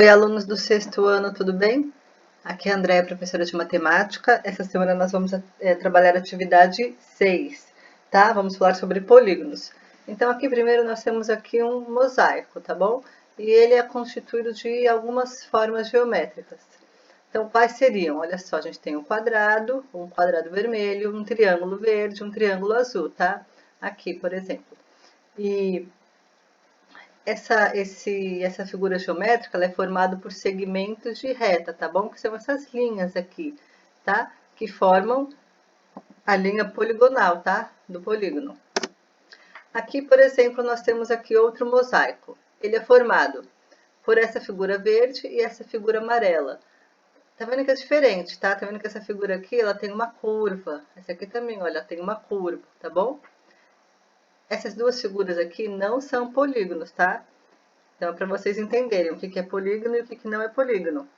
Oi, alunos do sexto ano, tudo bem? Aqui é a Andréia, professora de matemática. Essa semana nós vamos trabalhar a atividade 6, tá? Vamos falar sobre polígonos. Então, aqui primeiro nós temos aqui um mosaico, tá bom? E ele é constituído de algumas formas geométricas. Então, quais seriam? Olha só, a gente tem um quadrado vermelho, um triângulo verde, um triângulo azul, tá? Aqui, por exemplo. E essa figura geométrica ela é formada por segmentos de reta, tá bom? Que são essas linhas aqui, tá? Que formam a linha poligonal, tá? Do polígono. Aqui, por exemplo, nós temos aqui outro mosaico. Ele é formado por essa figura verde e essa figura amarela. Tá vendo que é diferente, tá? Tá vendo que essa figura aqui, ela tem uma curva. Essa aqui também, olha, tem uma curva, tá bom? Essas duas figuras aqui não são polígonos, tá? Então, para vocês entenderem o que é polígono e o que não é polígono.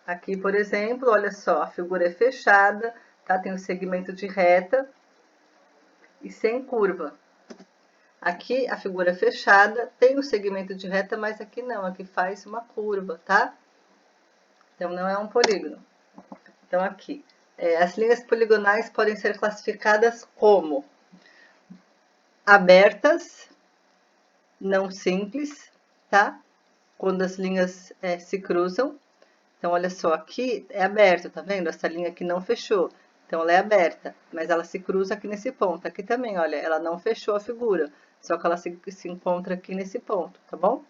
Aqui, por exemplo, olha só, a figura é fechada, tá? Tem o segmento de reta e sem curva. Aqui, a figura é fechada, tem o segmento de reta, mas aqui não, aqui faz uma curva, tá? Então, não é um polígono. Então, aqui, as linhas poligonais podem ser classificadas como abertas, não simples, tá? Quando as linhas se cruzam. Então, olha só, aqui é aberto, tá vendo? Essa linha aqui não fechou. Então, ela é aberta, mas ela se cruza aqui nesse ponto. Aqui também, olha, ela não fechou a figura, só que ela se encontra aqui nesse ponto, tá bom?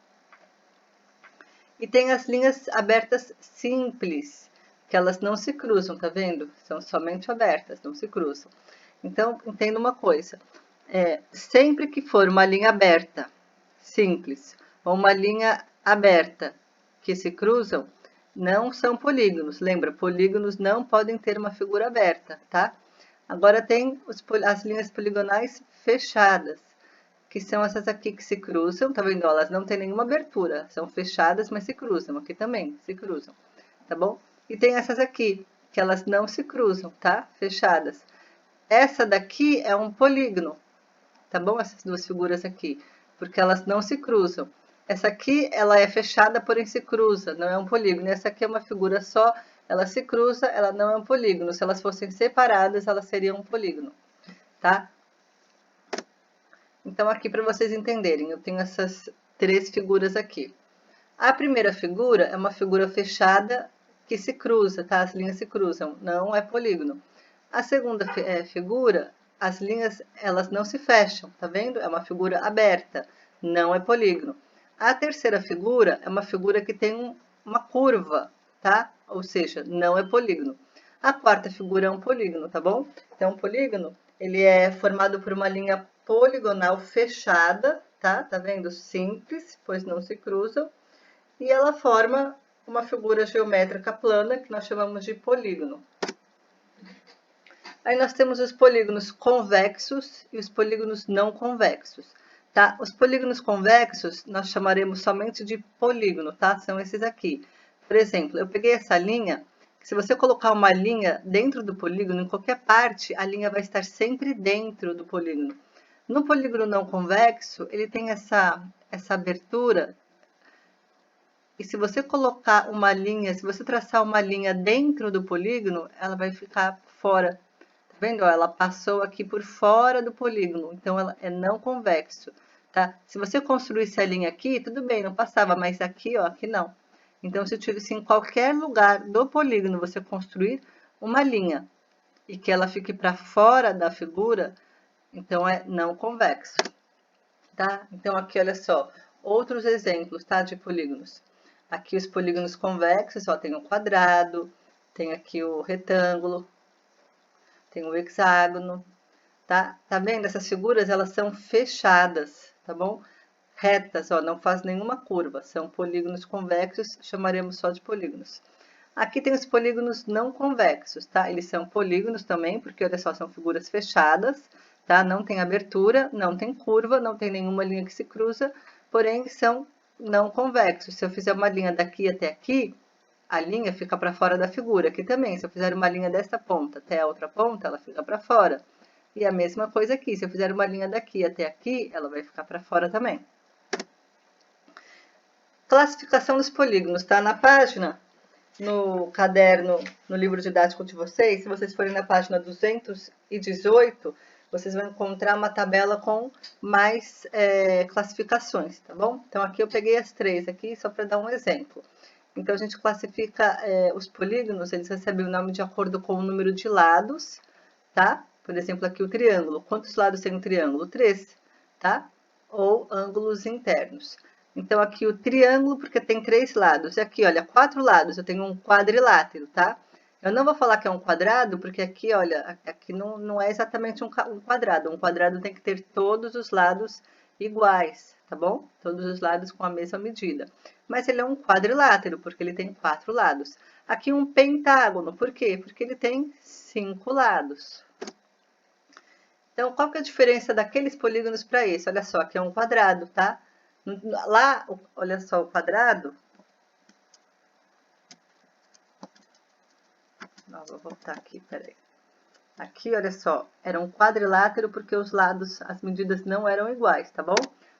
E tem as linhas abertas simples, que elas não se cruzam, tá vendo? São somente abertas, não se cruzam. Então, entenda uma coisa. Sempre que for uma linha aberta, simples, ou uma linha aberta que se cruzam, não são polígonos. Lembra, polígonos não podem ter uma figura aberta, tá? Agora tem as linhas poligonais fechadas, que são essas aqui que se cruzam, tá vendo? Elas não têm nenhuma abertura, são fechadas, mas se cruzam. Aqui também se cruzam, tá bom? E tem essas aqui, que elas não se cruzam, tá? Fechadas. Essa daqui é um polígono, tá bom? Essas duas figuras aqui, porque elas não se cruzam. Essa aqui, ela é fechada, porém se cruza, não é um polígono. Essa aqui é uma figura só, ela se cruza, ela não é um polígono. Se elas fossem separadas, elas seriam um polígono, tá? Então, aqui para vocês entenderem, eu tenho essas três figuras aqui. A primeira figura é uma figura fechada que se cruza, tá? As linhas se cruzam, não é polígono. A segunda figura, as linhas, elas não se fecham, tá vendo? É uma figura aberta, não é polígono. A terceira figura é uma figura que tem uma curva, tá? Ou seja, não é polígono. A quarta figura é um polígono, tá bom? Então, um polígono, ele é formado por uma linha poligonal fechada, tá? Tá vendo? Simples, pois não se cruzam. E ela forma uma figura geométrica plana, que nós chamamos de polígono. Aí nós temos os polígonos convexos e os polígonos não convexos, tá? Os polígonos convexos nós chamaremos somente de polígono, tá? São esses aqui. Por exemplo, eu peguei essa linha, se você colocar uma linha dentro do polígono, em qualquer parte, a linha vai estar sempre dentro do polígono. No polígono não convexo, ele tem essa abertura, e se você colocar uma linha, se você traçar uma linha dentro do polígono, ela vai ficar fora. Tá vendo? Ela passou aqui por fora do polígono, então ela é não convexo, tá? Se você construísse a linha aqui, tudo bem, não passava, mas aqui, ó, aqui não. Então, se em qualquer lugar do polígono você construir uma linha e que ela fique para fora da figura, então é não convexo, tá? Então, aqui, olha só, outros exemplos, tá, de polígonos. Aqui os polígonos convexos, ó, tem o quadrado, tem aqui o retângulo, tem o hexágono, tá? Tá vendo? Essas figuras, elas são fechadas, tá bom? Retas, ó, não faz nenhuma curva. São polígonos convexos, chamaremos só de polígonos. Aqui tem os polígonos não convexos, tá? Eles são polígonos também, porque, olha só, são figuras fechadas, tá? Não tem abertura, não tem curva, não tem nenhuma linha que se cruza, porém são não convexos. Se eu fizer uma linha daqui até aqui, a linha fica para fora da figura. Aqui também, se eu fizer uma linha dessa ponta até a outra ponta, ela fica para fora. E a mesma coisa aqui, se eu fizer uma linha daqui até aqui, ela vai ficar para fora também. Classificação dos polígonos, tá? Na página, no caderno, no livro didático de vocês, se vocês forem na página 218, vocês vão encontrar uma tabela com mais classificações, tá bom? Então, aqui eu peguei as 3 aqui, só para dar um exemplo. Então, a gente classifica os polígonos, eles recebem o nome de acordo com o número de lados, tá? Por exemplo, aqui o triângulo. Quantos lados tem um triângulo? 3, tá? Ou ângulos internos. Então, aqui o triângulo, porque tem 3 lados. E aqui, olha, 4 lados, eu tenho um quadrilátero, tá? Eu não vou falar que é um quadrado, porque aqui, olha, aqui não é exatamente um quadrado. Um quadrado tem que ter todos os lados iguais, tá bom? Todos os lados com a mesma medida. Mas ele é um quadrilátero, porque ele tem 4 lados. Aqui um pentágono, por quê? Porque ele tem 5 lados. Então, qual que é a diferença daqueles polígonos para esse? Olha só, aqui é um quadrado, tá? Lá, olha só o quadrado. Não, vou voltar aqui, peraí. Aqui, olha só, era um quadrilátero porque os lados, as medidas não eram iguais, tá bom?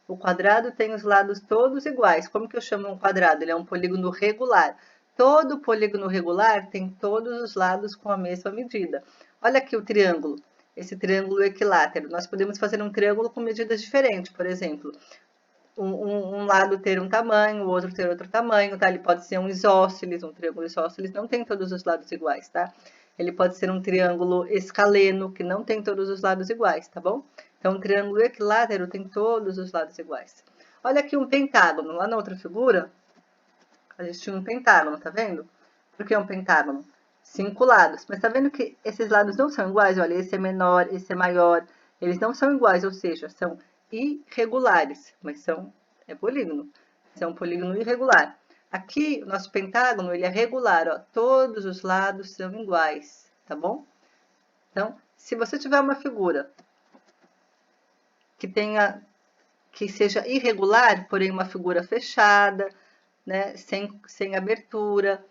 O quadrado tem os lados todos iguais. Como que eu chamo um quadrado? Ele é um polígono regular. Todo polígono regular tem todos os lados com a mesma medida. Olha aqui o triângulo, esse triângulo equilátero. Nós podemos fazer um triângulo com medidas diferentes, por exemplo. Um lado ter um tamanho, o outro ter outro tamanho, tá? Ele pode ser um isósceles, um triângulo isósceles, não tem todos os lados iguais, tá? Ele pode ser um triângulo escaleno, que não tem todos os lados iguais, tá bom? Então, um triângulo equilátero tem todos os lados iguais. Olha aqui um pentágono, lá na outra figura, a gente tinha um pentágono, tá vendo? Por que é um pentágono? 5 lados, mas tá vendo que esses lados não são iguais? Olha, esse é menor, esse é maior, eles não são iguais, ou seja, são irregulares, mas é polígono, é um polígono irregular. Aqui, o nosso pentágono, ele é regular, ó, todos os lados são iguais, tá bom? Então, se você tiver uma figura que seja irregular, porém uma figura fechada, né, sem abertura,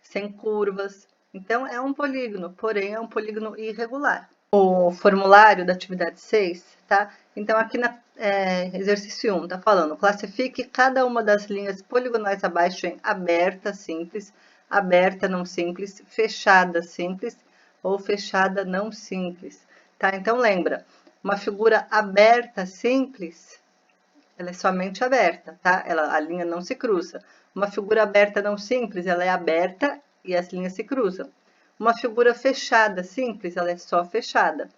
sem curvas, então é um polígono, porém é um polígono irregular. O formulário da atividade 6, tá? Então, aqui na exercício 1, tá falando, classifique cada uma das linhas poligonais abaixo em aberta, simples, aberta, não simples, fechada, simples ou fechada, não simples, tá? Então, lembra, uma figura aberta, simples, ela é somente aberta, tá? A linha não se cruza. Uma figura aberta, não simples, ela é aberta e as linhas se cruzam. Uma figura fechada, simples, ela é só fechada.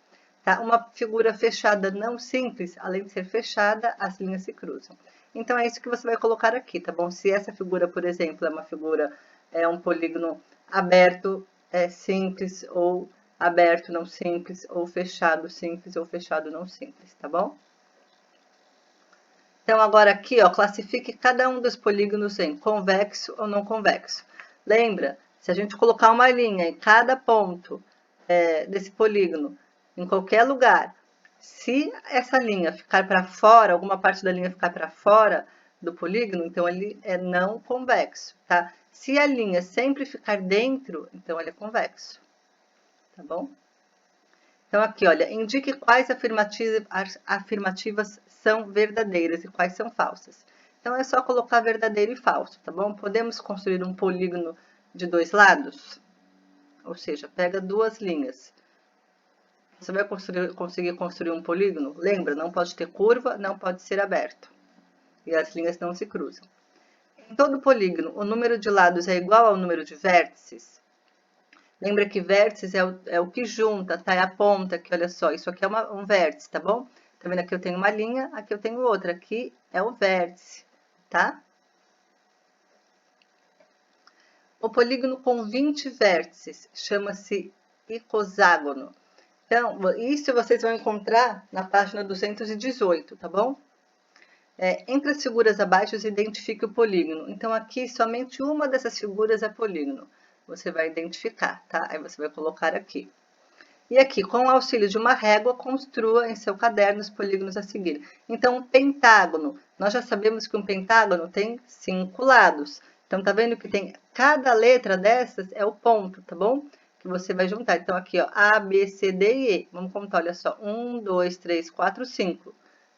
Tá? Uma figura fechada não simples, além de ser fechada, as linhas se cruzam. Então, é isso que você vai colocar aqui, tá bom? Se essa figura, por exemplo, é um polígono aberto, simples, ou aberto não simples, ou fechado simples, ou fechado não simples, tá bom? Então, agora aqui, ó, classifique cada um dos polígonos em convexo ou não convexo. Lembra? Se a gente colocar uma linha em cada ponto desse polígono, em qualquer lugar, se essa linha ficar para fora, alguma parte da linha ficar para fora do polígono, então ele é não convexo, tá? Se a linha sempre ficar dentro, então ele é convexo, tá bom? Então, aqui, olha, indique quais afirmativas são verdadeiras e quais são falsas. Então, é só colocar verdadeiro e falso, tá bom? Podemos construir um polígono de 2 lados? Ou seja, pega 2 linhas. Você vai conseguir construir um polígono? Lembra, não pode ter curva, não pode ser aberto. E as linhas não se cruzam. Em todo polígono, o número de lados é igual ao número de vértices? Lembra que vértices é o que junta, tá? É a ponta aqui, olha só. Isso aqui é um vértice, tá bom? Tá vendo? Aqui eu tenho uma linha, aqui eu tenho outra. Aqui é o vértice, tá? O polígono com 20 vértices chama-se icoságono. Então, isso vocês vão encontrar na página 218, tá bom? Entre as figuras abaixo, identifique o polígono. Então, aqui, somente uma dessas figuras é polígono. Você vai identificar, tá? Aí você vai colocar aqui. E aqui, com o auxílio de uma régua, construa em seu caderno os polígonos a seguir. Então, um pentágono. Nós já sabemos que um pentágono tem 5 lados. Então, tá vendo que tem cada letra dessas é o ponto, tá bom? Que você vai juntar. Então, aqui, ó, A, B, C, D e E. Vamos contar, olha só. 1, 2, 3, 4, 5.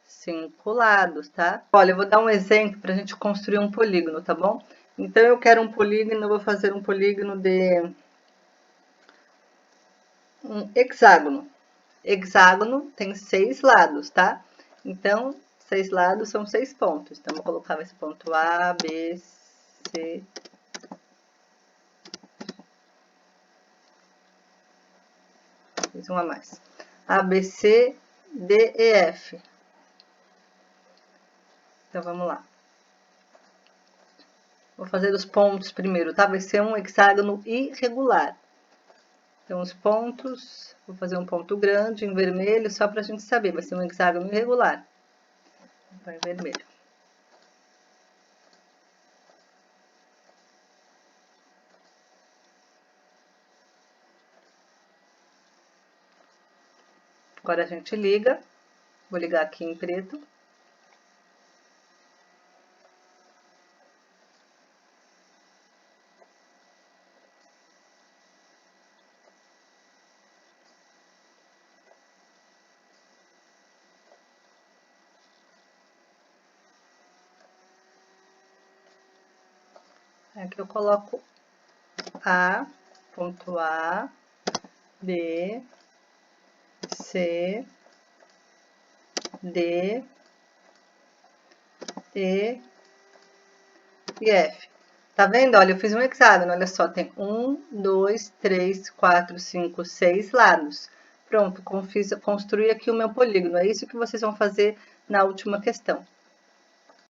5 lados, tá? Olha, eu vou dar um exemplo para a gente construir um polígono, tá bom? Então, eu quero um polígono, eu vou fazer um polígono de um hexágono. Hexágono tem 6 lados, tá? Então, 6 lados são 6 pontos. Então, vou colocar esse ponto A, B, C. Fiz um a mais. A, B, C, D, E, F. Então, vamos lá. Vou fazer os pontos primeiro, tá? Vai ser um hexágono irregular. Então, os pontos, vou fazer um ponto grande em vermelho, só pra gente saber. Vai ser um hexágono irregular. Então, em vermelho. Agora a gente liga. Vou ligar aqui em preto. Aqui eu coloco A, ponto A, B, C, D, E e F. Tá vendo? Olha, eu fiz um hexágono, olha só, tem 1, 2, 3, 4, 5, 6 lados. Pronto, construí aqui o meu polígono. É isso que vocês vão fazer na última questão.